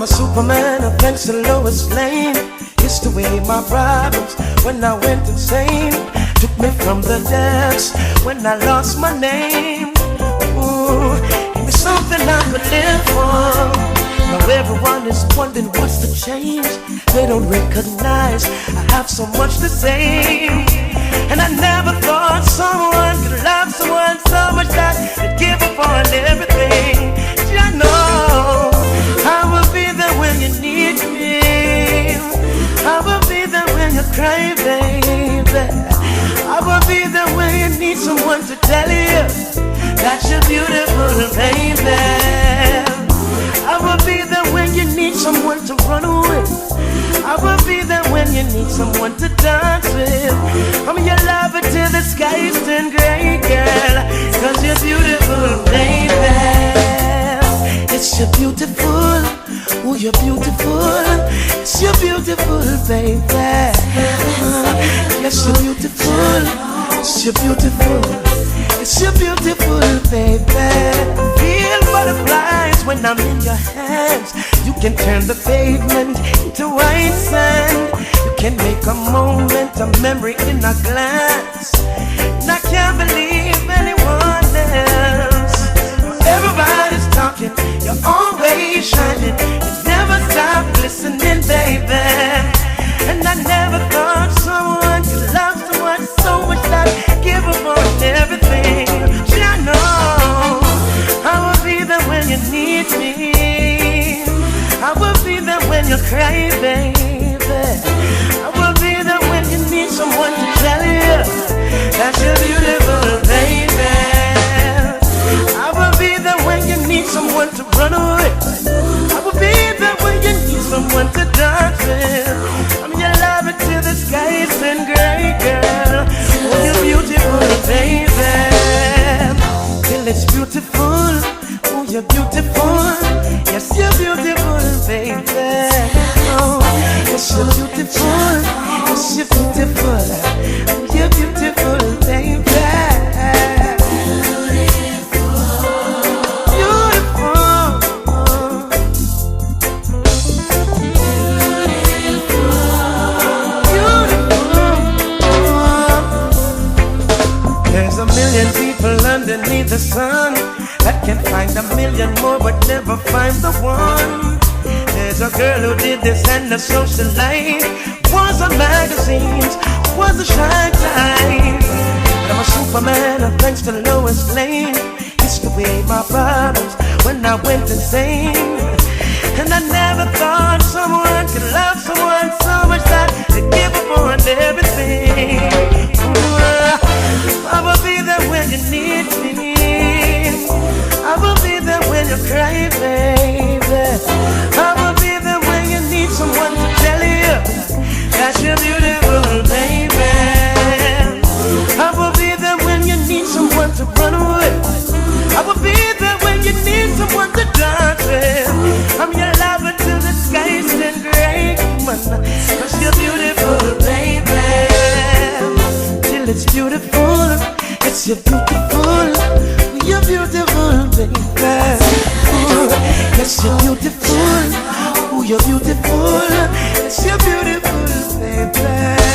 a Superman against the lowest lane. It's the way my problems when I went insane took me from the depths when I lost my name. Ooh, give me something I could live for. Now everyone is wondering what's the change. They don't recognize I have so much to say. And I never thought someone could love someone so much that they'd give up on everything. I know I will be there when you need me. I will be there when you cry, baby. I will be there when you need someone to tell you that you're beautiful, baby. I will be there when you need someone to run with. I will be there when you need someone to dance with. I'm your lover till the skies turn gray, girl. Cause you're beautiful, baby. It's you're beautiful, oh you're beautiful. It's you're beautiful, baby. Yes, you're beautiful. It's you're beautiful. It's you're beautiful, baby. Feel butterflies when I'm in your hands. You can turn the pavement into white sand. You can make a moment a memory in a glance. And I can't believe anyone else. Everybody's talking, you're always shining. You never stop listening, baby. And I never thought someone could love someone so much that give up on everything. I know I will be there when you need me. I will be there when you cry, baby. I will be there when you need someone to tell you that you're beautiful, baby. I will be there when you need someone to run away. I will be there when you need someone to dance with. I'm your lover till the skies turn gray, girl. Oh, you're beautiful, baby. Till it's beautiful. Oh, you're beautiful. Yes, you're beautiful, baby. Oh, yes, you're beautiful. Yes, you're beautiful. Oh, you're beautiful, baby. Underneath the sun that can find a million more but never find the one. There's a girl who did this and the social life was on magazines, was a shy type. But I'm a Superman and thanks to Lois Lane. It's the way my problems when I went insane. And I never thought someone could love someone so much that they'd give up on everything. I will be there when you need me. I will be there when you cry, baby. I will be there when you need someone to tell you that you're beautiful, baby. I will be there when you need someone to run away. I will be there when you need someone to dance with. I'm your lover till the skies turn gray, man. Cause you're beautiful, baby. Till it's beautiful, it's you're beautiful. You're beautiful, baby. Ooh, yes, you're beautiful. Ooh, you're beautiful. Yes, you're beautiful, baby.